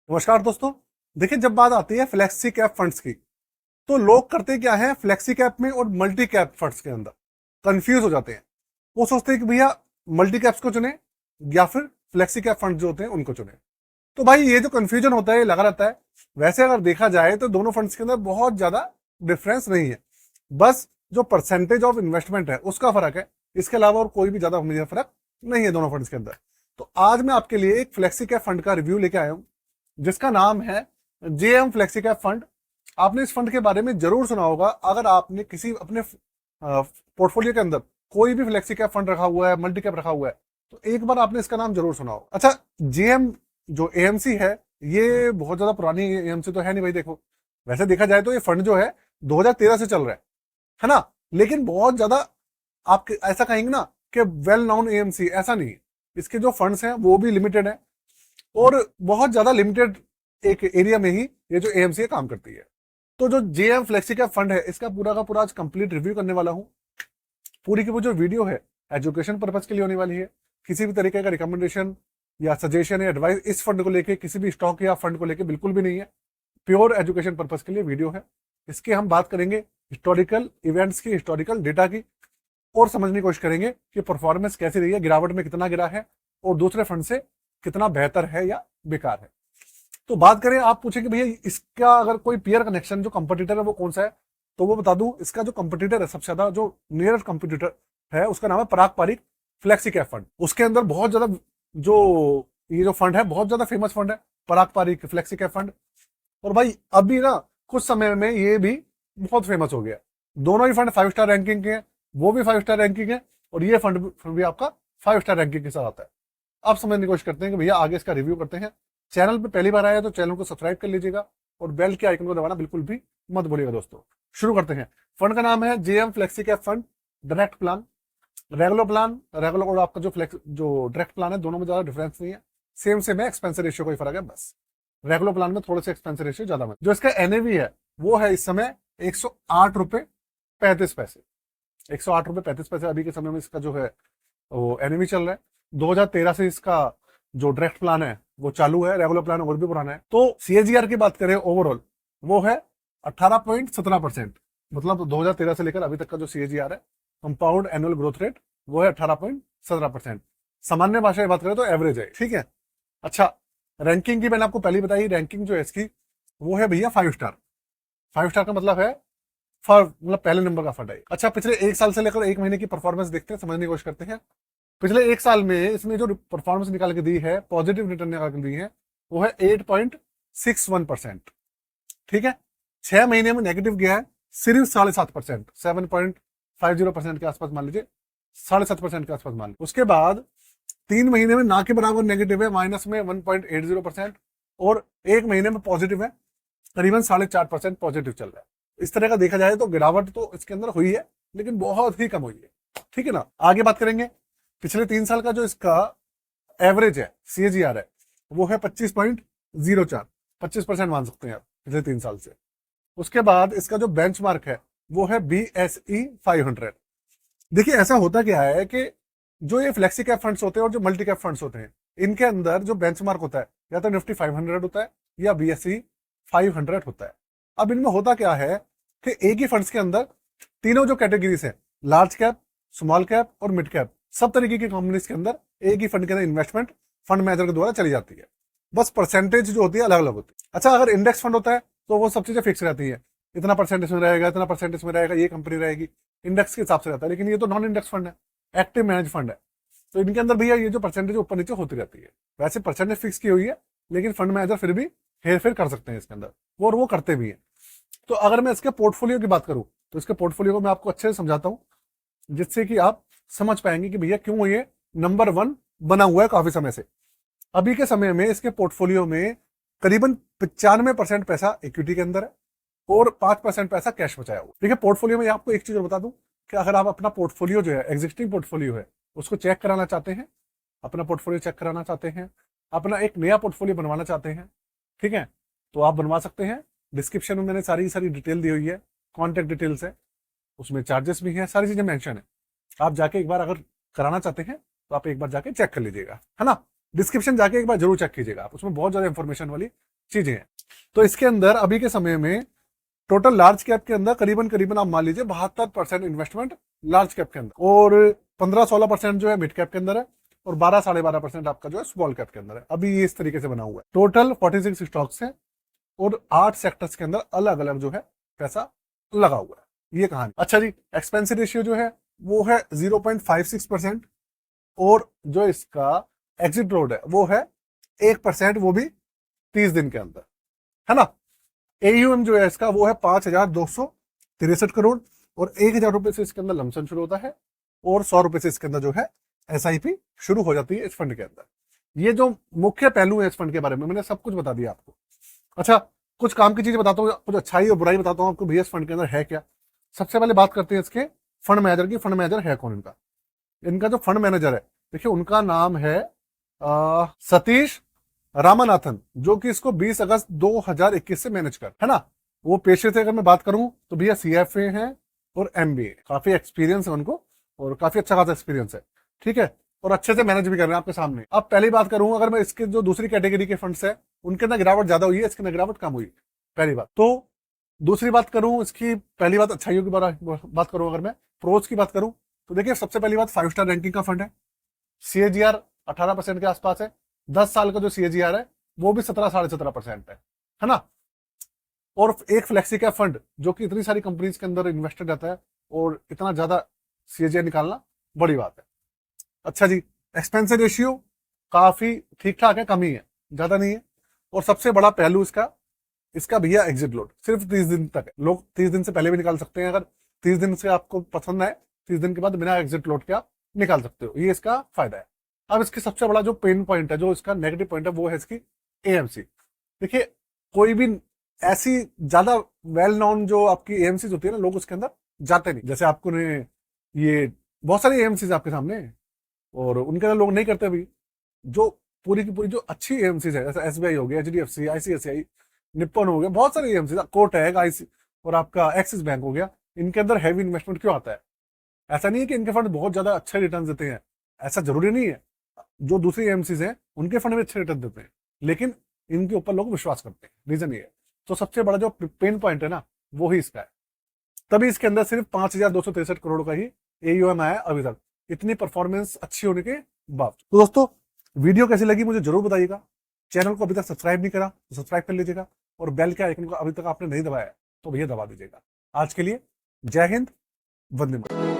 नमस्कार दोस्तों। देखिए, जब बात आती है फ्लेक्सी कैप फंड्स की, तो लोग करते क्या है, फ्लेक्सी कैप में और मल्टी कैप फंड्स के अंदर कंफ्यूज हो जाते हैं। वो सोचते हैं कि भैया मल्टी कैप्स को चुने या फिर फ्लेक्सी कैप फंड जो होते हैं उनको चुने। तो भाई ये जो कंफ्यूजन होता है ये लगा रहता है। वैसे अगर देखा जाए तो दोनों फंड्स के अंदर बहुत ज्यादा डिफरेंस नहीं है, बस जो परसेंटेज ऑफ इन्वेस्टमेंट है उसका फर्क है। इसके अलावा और कोई भी ज्यादा मेजर फर्क नहीं है दोनों फंड्स के अंदर। तो आज मैं आपके लिए एक फ्लेक्सी कैप फंड का रिव्यू लेके आया हूं जिसका नाम है जेएम फ्लेक्सी कैप फंड। आपने इस फंड के बारे में जरूर सुना होगा। अगर आपने किसी अपने पोर्टफोलियो के अंदर कोई भी फ्लेक्सी कैप फंड रखा हुआ है, मल्टी कैप रखा हुआ है, तो एक बार आपने इसका नाम जरूर सुना होगा। अच्छा, जेएम जो एएमसी है, ये बहुत ज्यादा पुरानी एएमसी तो है नहीं भाई। देखो, वैसे देखा जाए तो ये फंड जो है 2013 से चल रहा है ना। लेकिन बहुत ज्यादा आप ऐसा कहेंगे ना कि वेल नोन एएमसी, ऐसा नहीं है। इसके जो फंड्स हैं वो भी लिमिटेड है और बहुत ज्यादा लिमिटेड एक एरिया में ही ये जो एएमसी काम करती है। तो जो जेएम फ्लेक्सी कैप फंड है, इसका पूरा का पूरा आज कंप्लीट रिव्यू करने वाला हूं। पूरी की वो जो वीडियो है एजुकेशन पर्पज के लिए होने वाली है। किसी भी तरीके का रिकमेंडेशन या सजेशन या एडवाइस इस फंड को लेके, किसी भी स्टॉक या फंड को लेके बिल्कुल भी नहीं है। प्योर एजुकेशन पर्पज के लिए वीडियो है। इसके हम बात करेंगे हिस्टोरिकल इवेंट्स की, हिस्टोरिकल डेटा की, और समझने की कोशिश करेंगे कि परफॉर्मेंस कैसी रही है, गिरावट में कितना गिरा है और दूसरे फंड से कितना बेहतर है या बेकार है। तो बात करें, आप पूछेंगे भैया इसका अगर कोई पीयर कनेक्शन जो कंपटीटर है वो कौन सा है, तो वो बता दूं। इसका जो कंपटीटर है, सबसे ज्यादा जो नियरेस्ट कंपटीटर है, उसका नाम है पराग पारिक फ्लेक्सी कैप फंड। उसके अंदर बहुत ज्यादा जो ये जो फंड है बहुत ज्यादा फेमस फंड है, पराग पारिक फ्लेक्सी कैप फंड। और भाई अभी ना कुछ समय में ये भी बहुत फेमस हो गया। दोनों ही फंड 5 स्टार रैंकिंग के हैं, वो भी 5 स्टार रैंकिंग है और ये फंड भी आपका 5 स्टार रैंकिंग के साथ आता है। आप समझने की कोशिश करते हैं कि भैया आगे इसका रिव्यू करते हैं। चैनल पे पहली बार आया तो चैनल को सब्सक्राइब कर लीजिएगा और बेल के आइकन को दबाना बिल्कुल भी मत भूलिएगा दोस्तों। शुरू करते हैं। फंड का नाम है JM flexi cap fund direct plan. Regular और आपका जो डायरेक्ट प्लान है, दोनों में ज्यादा डिफरेंस नहीं है। सेम है, एक्सपेंस रेशियो कोई फर्क है बस। रेगुलर प्लान में थोड़े से एक्सपेंस रेशियो ज्यादा में। जो इसका एनएवी है वो है इस समय 108 रुपए 35 पैसे। 108 रुपए 35 पैसे अभी के समय में इसका जो है वो एनएवी चल रहा है। 2013 से इसका जो डायरेक्ट प्लान है वो चालू है, रेगुलर प्लान और भी पुराना है। तो सीएजीआर की बात करें ओवरऑल, वो है 18.17%। मतलब 2013 से लेकर अभी तक का जो सीएजीआर है, कंपाउंड एनुअल ग्रोथ रेट, वो है 18.17%। सामान्य भाषा में बात करें तो एवरेज है, ठीक है। अच्छा, रैंकिंग की मैंने आपको पहले बताई। रैंकिंग जो है इसकी वो है भैया 5 स्टार। 5 स्टार का मतलब है मतलब पहले नंबर का फंड है। अच्छा, पिछले एक साल से लेकर एक महीने की परफॉर्मेंस देखते हैं, समझने की कोशिश करते हैं। पिछले एक साल में इसने जो परफॉर्मेंस निकाल के दी है, पॉजिटिव रिटर्न निकाल के दी है, वो है 8.61%। ठीक है। 6 महीने में नेगेटिव गया है सिर्फ 7.5%, 7.50% के आसपास मान लीजिए, 7.5% के आसपास मान लीजिए। उसके बाद 3 महीने में ना के बराबर नेगेटिव है, माइनस में 1.80%, और 1 महीने में पॉजिटिव है, करीबन 4.5% पॉजिटिव चल रहा है। इस तरह का देखा जाए तो गिरावट तो इसके अंदर हुई है, लेकिन बहुत ही कम हुई है। ठीक है ना। आगे बात करेंगे। पिछले 3 साल का जो इसका एवरेज है, सीएजीआर है, वो है 25.04, 25% मान सकते हैं आप पिछले 3 साल से। उसके बाद इसका जो बेंचमार्क है वो है BSE 500। देखिए, ऐसा होता क्या है कि जो ये फ्लेक्सी कैप फंड्स होते हैं और जो मल्टी कैप फंड्स होते हैं, इनके अंदर जो बेंचमार्क होता है या तो निफ्टी 500 होता है या BSE 500 होता है। अब इनमें होता क्या है कि एक ही फंड्स के अंदर तीनों जो कैटेगरीज है, लार्ज कैप, स्मॉल कैप और मिड कैप, सब तरीके की कंपनीज के अंदर एक ही फंड के अंदर इन्वेस्टमेंट फंड मैनेजर के द्वारा चली जाती है। बस परसेंटेज जो होती है अलग अलग होती है। अच्छा, अगर इंडेक्स फंड होता है तो वो सब चीजें फिक्स रहती है, इतना परसेंटेज में रहेगा, इतना परसेंटेज में रहेगा, ये कंपनी रहेगी, इंडेक्स के हिसाब से रहता है। लेकिन ये तो नॉन इंडेक्स फंड है, एक्टिव मैनेज फंड है, तो इनके अंदर भैया ये जो परसेंटेज ऊपर नीचे होती रहती है। वैसे परसेंटेज फिक्स की हुई है, लेकिन फंड मैनेजर फिर भी हेर फेर कर सकते हैं इसके अंदर, और वो करते भी हैं। तो अगर मैं इसके पोर्टफोलियो की बात करूं तो इसके पोर्टफोलियो को मैं आपको अच्छे से समझाता हूं, जिससे कि आप समझ पाएंगे कि भैया क्यों ये नंबर 1 बना हुआ है काफी समय से। अभी के समय में इसके पोर्टफोलियो में करीबन 95% पैसा इक्विटी के अंदर है और 5% पैसा कैश बचाया हुआ। देखिए, पोर्टफोलियो में आपको एक चीज और बता दूं कि अगर आप अपना पोर्टफोलियो जो है, एग्जिस्टिंग पोर्टफोलियो है, उसको चेक कराना चाहते हैं, अपना पोर्टफोलियो चेक कराना चाहते हैं, अपना एक नया पोर्टफोलियो बनवाना चाहते हैं, ठीक है, तो आप बनवा सकते हैं। डिस्क्रिप्शन में मैंने सारी डिटेल दी हुई है, कॉन्टेक्ट डिटेल्स है, उसमें चार्जेस भी हैं, सारी चीजें मेंशन है। आप जाके एक बार अगर कराना चाहते हैं तो आप एक बार जाके चेक कर लीजिएगा, है ना। डिस्क्रिप्शन जाके एक बार जरूर चेक कीजिएगा आप, उसमें बहुत ज्यादा इंफॉर्मेशन वाली चीजें हैं। तो इसके अंदर अभी के समय में टोटल लार्ज कैप के अंदर करीबन करीबन आप मान लीजिए 72% इन्वेस्टमेंट लार्ज कैप के अंदर, और 15-16% जो है मिड कैप के अंदर है, और 12-12.5% आपका जो है स्मॉल कैप के अंदर है। अभी ये इस तरीके से बना हुआ है। टोटल 46 स्टॉक्स है और 8 सेक्टर्स के अंदर अलग अलग जो है पैसा लगा हुआ है। ये कहानी। अच्छा जी, एक्सपेंस रेशियो जो है वो है 0.56%, और जो इसका एग्जिट लोड है वो है 1%, वो भी 30 दिन के अंदर, है ना। एयूएम जो है इसका वो है 5,263 करोड़, और 1,000 रुपए से इसके अंदर लमसम शुरू होता है, और 100 रुपए से इसके अंदर जो है एसआईपी शुरू हो जाती है इस फंड के अंदर। ये जो मुख्य पहलू है इस फंड के बारे में मैंने सब कुछ बता दिया आपको। अच्छा, कुछ काम की चीजें बताता हूँ, कुछ अच्छाई और बुराई बताता हूँ आपको भैया इस फंड के अंदर है क्या। सबसे पहले बात करते हैं इसके फंड मैनेजर की। फंड मैनेजर है कौन इनका? इनका जो फंड मैनेजर है, देखिए उनका नाम है सतीश रामानाथन, जो कि इसको 20 अगस्त 2021 से मैनेज कर, है ना। वो पेशे से अगर मैं बात करूं तो भैया सीएफए हैं और एमबीए, काफी एक्सपीरियंस है उनको, और काफी अच्छा खासा एक्सपीरियंस है, ठीक है, और अच्छे से मैनेज भी कर रहे हैं आपके सामने। अब पहली बात करूं, अगर मैं इसके जो दूसरी कैटेगरी के फंड्स है उनके अंदर गिरावट ज्यादा हुई है, इसके अंदर गिरावट कम हुई, पहली बात। तो दूसरी बात करूं इसकी, पहली बात अच्छाइयों की बात करूं, अगर मैं प्रोज की बात करूं तो देखिए सबसे पहली बात 5 स्टार रैंकिंग का फंड है, सीएजीआर 18% के आसपास है, 10 साल का जो सीएजीआर है वो भी 17-17.5% है ना। और एक फ्लेक्सी कैप फंड जो कि इतनी सारी कंपनीज के अंदर इन्वेस्टेड रहता है, और इतना ज्यादा सीएजीआर निकालना बड़ी बात है। अच्छा जी, एक्सपेंस रेशियो काफी ठीक ठाक है, कम ही है, ज्यादा नहीं है। और सबसे बड़ा पहलू इसका भैया एग्जिट लोड सिर्फ 30 दिन तक है। लोग 30 दिन से पहले भी निकाल सकते हैं, अगर 30 दिन से आपको पसंद आए 30 दिन के बाद बिना एग्जिट लोड के आप निकाल सकते हो, ये इसका फायदा है। अब इसकी सबसे बड़ा जो पेन पॉइंट है, जो इसका नेगेटिव पॉइंट है, वो है इसकी एएमसी। देखिए कोई भी ऐसी ज्यादा वेल नोन जो आपकी एएमसी होती है ना, लोग उसके अंदर जाते नहीं। जैसे आपको ने ये बहुत सारी एएमसी आपके सामने है, और उनके अंदर लोग नहीं करते अभी। जो पूरी की पूरी जो अच्छी एएमसी है, जैसे एसबीआई हो गया, एचडीएफसी, आईसीआईसीआई, निप्पन हो गया, बहुत सारी एएमसी, कोटक, आईसी और आपका एक्सिस बैंक हो गया, इनके अंदर हैवी इन्वेस्टमेंट क्यों आता है? ऐसा नहीं है कि इनके फंड बहुत ज्यादा अच्छे रिटर्न देते हैं, ऐसा जरूरी नहीं है। जो दूसरी एएमसीज हैं उनके फंड में अच्छे रिटर्न देते हैं, लेकिन इनके ऊपर लोग विश्वास करते हैं, रीजन ये है। तो सबसे बड़ा जो पेन पॉइंट है ना, वो ही इसका है। तभी इसके अंदर सिर्फ 5,263 करोड़ का ही एयूएम आया अभी तक, इतनी परफॉर्मेंस अच्छी होने के बावजूद। तो दोस्तों, वीडियो कैसी लगी मुझे जरूर बताइएगा। चैनल को अभी तक सब्सक्राइब नहीं करा तो सब्सक्राइब कर लीजिएगा, और बेल के आइकन को अभी तक आपने नहीं दबाया तो भैया दबा दीजिएगा। आज के लिए जय हिंद, वंदे मातरम।